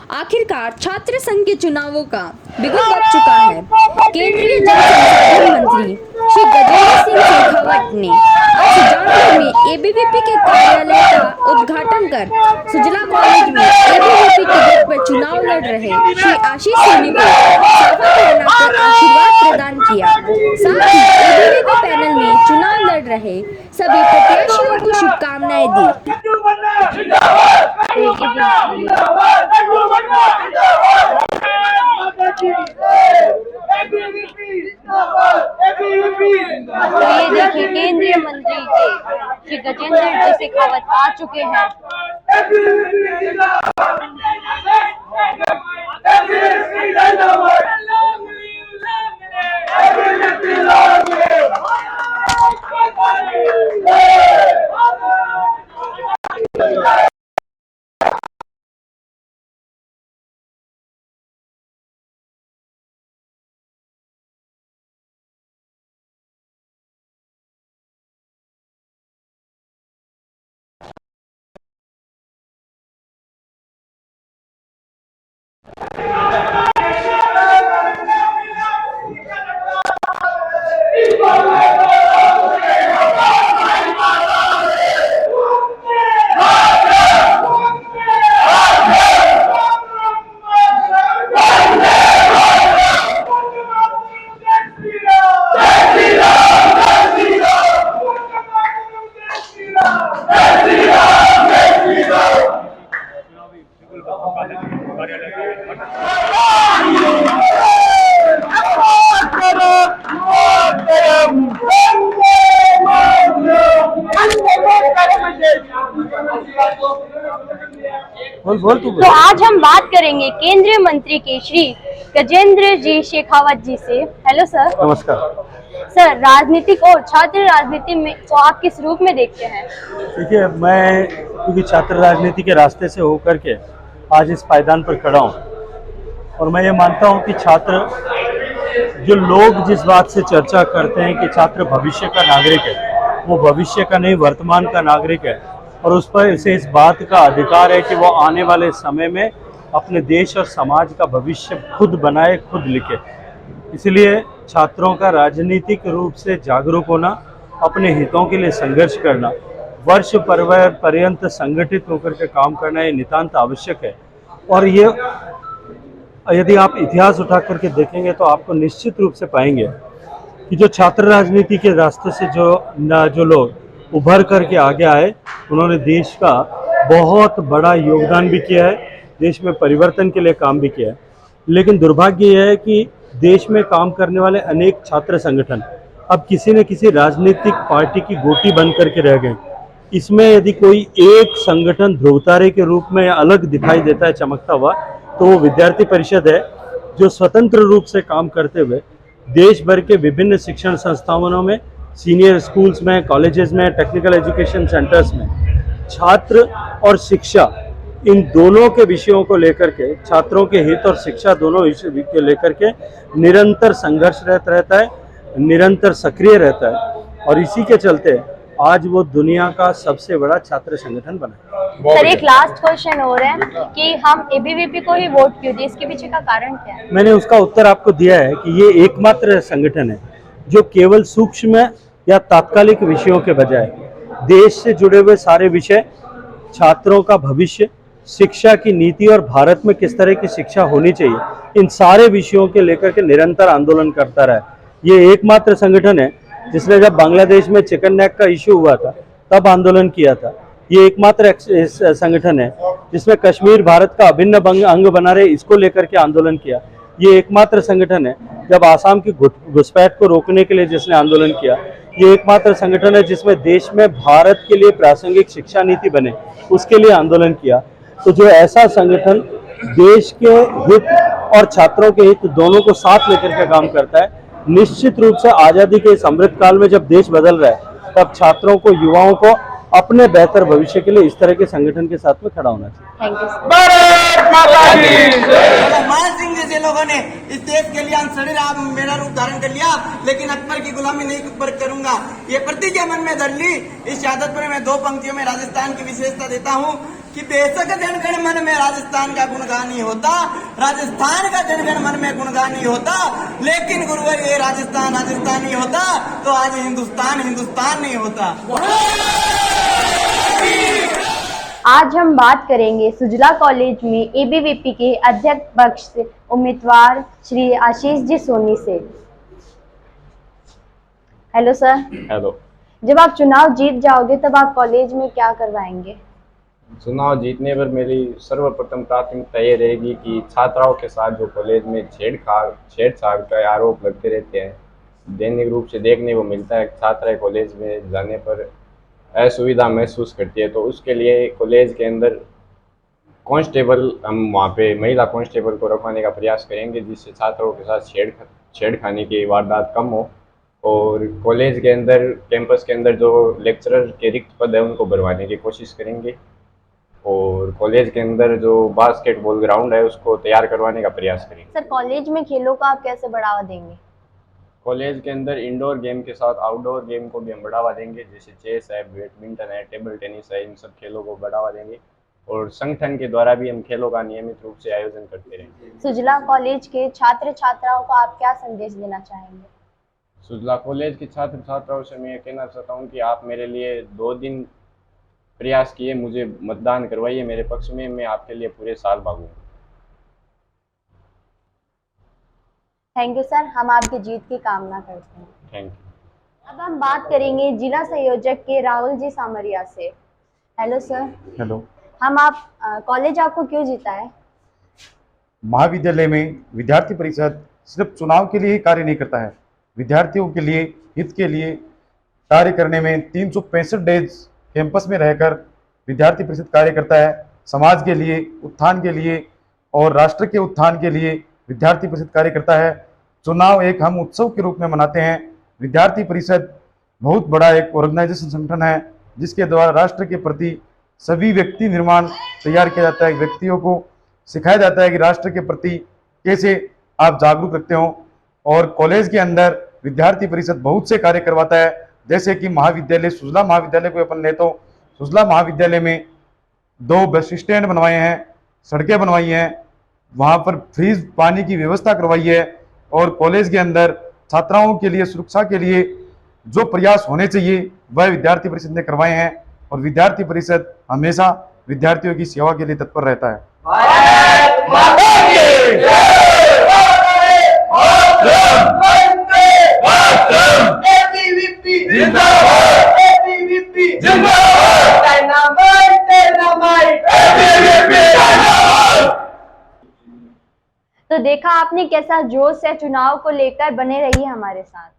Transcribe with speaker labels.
Speaker 1: आखिरकार छात्र संघ के चुनावों का बिगुल लग चुका है। केंद्रीय जल संसाधन मंत्री श्री गजेंद्र सिंह शेखावत ने आज सुजानपुर में एबीवीपी के कार्यालय का उद्घाटन कर सुजला कॉलेज में एबीवीपी टिकट पर चुनाव लड़ रहे श्री आशीष सोनी को साफा पहनाकर आशीर्वाद प्रदान किया। साथ ही एबीवीपी पैनल में चुनाव लड़ रहे सभी प्रत्याशियों को शुभकामनाएं दी।
Speaker 2: तो ये देखिए केंद्रीय मंत्री श्री गजेंद्र शेखावत आ चुके हैं। तो आज हम बात करेंगे केंद्रीय मंत्री के श्री गजेंद्र जी शेखावत जी से। Hello sir.
Speaker 3: नमस्कार
Speaker 2: सर, राजनीतिक और छात्र राजनीति में को आप किस रूप में देखते हैं?
Speaker 3: देखिए, मैं क्योंकि छात्र राजनीति के रास्ते से होकर के आज इस पायदान पर खड़ा हूँ और मैं ये मानता हूँ कि छात्र जो लोग जिस बात से चर्चा करते हैं कि छात्र भविष्य का नागरिक है, वो भविष्य का नहीं वर्तमान का नागरिक है और उस पर इसे इस बात का अधिकार है कि वो आने वाले समय में अपने देश और समाज का भविष्य खुद बनाए, खुद लिखे। इसलिए छात्रों का राजनीतिक रूप से जागरूक होना, अपने हितों के लिए संघर्ष करना, वर्ष पर्यंत संगठित होकर के काम करना ये नितांत आवश्यक है। और ये यदि आप इतिहास उठा करके देखेंगे तो आपको निश्चित रूप से पाएंगे कि जो छात्र राजनीति के रास्ते से जो लोग उभर करके आगे आए, उन्होंने देश का बहुत बड़ा योगदान भी किया है, देश में परिवर्तन के लिए काम भी किया है। लेकिन दुर्भाग्य यह है कि देश में काम करने वाले अनेक छात्र संगठन अब किसी न किसी राजनीतिक पार्टी की गोटी बन करके रह गए। इसमें यदि कोई एक संगठन ध्रुवतारे के रूप में अलग दिखाई देता है चमकता हुआ, तो वो विद्यार्थी परिषद है, जो स्वतंत्र रूप से काम करते हुए देश भर के विभिन्न शिक्षण संस्थानों में, सीनियर स्कूल्स में, कॉलेजेस में, टेक्निकल एजुकेशन सेंटर्स में छात्र और शिक्षा इन दोनों के विषयों को लेकर के, छात्रों के हित और शिक्षा दोनों विषय को लेकर के निरंतर संघर्ष रहता है, निरंतर सक्रिय रहता है और इसी के चलते आज वो दुनिया का सबसे बड़ा छात्र संगठन बना।
Speaker 2: सर, एक लास्ट क्वेश्चन और है कि हम एबीवीपी को ही वोट क्यों दें, इसके पीछे का कारण क्या है? मैंने
Speaker 3: उसका उत्तर आपको दिया है कि ये एकमात्र संगठन है जो केवल सूक्ष्म या तात्कालिक विषयों के बजाय देश से जुड़े हुए सारे विषय, छात्रों का भविष्य, शिक्षा की नीति और भारत में किस तरह की शिक्षा होनी चाहिए, इन सारे विषयों के लेकर के निरंतर आंदोलन करता रहा है। ये एकमात्र संगठन है जिसने जब बांग्लादेश में चिकन नेक का इश्यू हुआ था तब आंदोलन किया था। ये एकमात्र संगठन है जिसमें कश्मीर भारत का अभिन्न अंग बना रहे, इसको लेकर के आंदोलन किया। ये एकमात्र संगठन है जब आसाम की घुसपैठ को रोकने के लिए जिसने आंदोलन किया। ये एकमात्र संगठन है जिसमें देश में भारत के लिए प्रासंगिक शिक्षा नीति बने, उसके लिए आंदोलन किया। तो जो ऐसा संगठन देश के हित और छात्रों के हित दोनों को साथ लेकर के काम करता है, निश्चित रूप से आजादी के इस अमृत काल में जब देश बदल रहा है, तब छात्रों को, युवाओं को अपने बेहतर भविष्य के लिए इस तरह के संगठन के साथ में खड़ा होना चाहिए।
Speaker 4: मान सिंह जैसे लोगों ने इस देश के लिए शरीर मेरा रूप धारण कर लिया, लेकिन अकबर की गुलामी नहीं करूंगा, ये प्रतिज्ञा मन में धर ली। इस शहादत पर मैं 2 पंक्तियों में राजस्थान की विशेषता देता हूँ कि बेशक जनगण मन में राजस्थान का गुणगान ही होता, राजस्थान का जनगण मन में गुणगान ही होता, लेकिन गुरुवर ये राजस्थान राजस्थान नहीं होता तो आज हिंदुस्तान हिंदुस्तान नहीं होता।
Speaker 2: आज हम बात करेंगे सुजला कॉलेज में एबीवीपी के अध्यक्ष पक्ष से उम्मीदवार श्री आशीष जी सोनी से। Hello sir.
Speaker 5: हेलो।
Speaker 2: जब आप चुनाव जीत जाओगे तब आप कॉलेज में क्या करवाएंगे?
Speaker 5: चुनाव जीतने पर मेरी सर्वप्रथम प्राथमिकता ये रहेगी कि छात्राओं के साथ जो कॉलेज में छेड़छाड़ का आरोप लगते रहते हैं, दैनिक रूप से देखने को मिलता है। छात्राएं कॉलेज में जाने पर असुविधा महसूस करती है, तो उसके लिए कॉलेज के अंदर कांस्टेबल, हम वहाँ पे महिला कांस्टेबल को रखवाने का प्रयास करेंगे, जिससे छात्रों के साथ छेड़खानी की वारदात कम हो। और कॉलेज के अंदर, कैंपस के अंदर जो लेक्चरर के रिक्त पद है उनको भरवाने की कोशिश करेंगे। और कॉलेज के अंदर जो बास्केटबॉल ग्राउंड है उसको तैयार करवाने का प्रयास करेंगे।
Speaker 2: सर, कॉलेज में खेलों का आप कैसे बढ़ावा देंगे?
Speaker 5: कॉलेज के अंदर इंडोर गेम के साथ आउटडोर गेम को भी हम बढ़ावा देंगे, जैसे चेस है, बैडमिंटन है, टेबल टेनिस है, इन सब खेलों को बढ़ावा देंगे। और संगठन के द्वारा भी हम खेलों का नियमित रूप से आयोजन करते रहेंगे।
Speaker 2: सुजला कॉलेज के छात्र छात्राओं को आप क्या संदेश देना चाहेंगे?
Speaker 5: सुजला कॉलेज के छात्र छात्राओं से मैं कहना चाहता हूं कि आप मेरे लिए 2 दिन प्रयास किए, मुझे मतदान करवाइए मेरे पक्ष में, मैं आपके लिए पूरे साल भागूंगा।
Speaker 2: थैंक यू सर, हम आपकी जीत की कामना करते हैं।
Speaker 5: Thank you.
Speaker 2: अब हम बात करेंगे जिला संयोजक के राहुल जी सामरिया से। Hello sir.
Speaker 6: हेलो।
Speaker 2: कॉलेज आपको क्यों जीता है?
Speaker 6: महाविद्यालय में विद्यार्थी परिषद सिर्फ चुनाव के लिए ही कार्य नहीं करता है, विद्यार्थियों के लिए, हित के लिए कार्य करने में 365 डेज कैंपस में रहकर विद्यार्थी परिषद कार्य करता है। समाज के लिए, उत्थान के लिए और राष्ट्र के उत्थान के लिए विद्यार्थी परिषद कार्य करता है। चुनाव एक हम उत्सव के रूप में मनाते हैं। विद्यार्थी परिषद बहुत बड़ा एक ऑर्गेनाइजेशन संगठन है, जिसके द्वारा राष्ट्र के प्रति सभी व्यक्ति निर्माण तैयार किया जाता है। व्यक्तियों को सिखाया जाता है कि राष्ट्र के प्रति कैसे आप जागरूक रखते हो। और कॉलेज के अंदर विद्यार्थी परिषद बहुत से कार्य करवाता है, जैसे कि महाविद्यालय, सुजला महाविद्यालय को अपन ले तो सुजला महाविद्यालय में 2 बस स्टैंड बनवाए हैं, सड़कें बनवाई हैं, वहाँ पर फ्रीज पानी की व्यवस्था करवाई है। और कॉलेज के अंदर छात्राओं के लिए, सुरक्षा के लिए जो प्रयास होने चाहिए वह विद्यार्थी परिषद ने करवाए हैं। और विद्यार्थी परिषद हमेशा विद्यार्थियों की सेवा के लिए तत्पर रहता है।
Speaker 2: तो देखा आपने कैसा जोश है चुनाव को लेकर, बने रहिए हमारे साथ।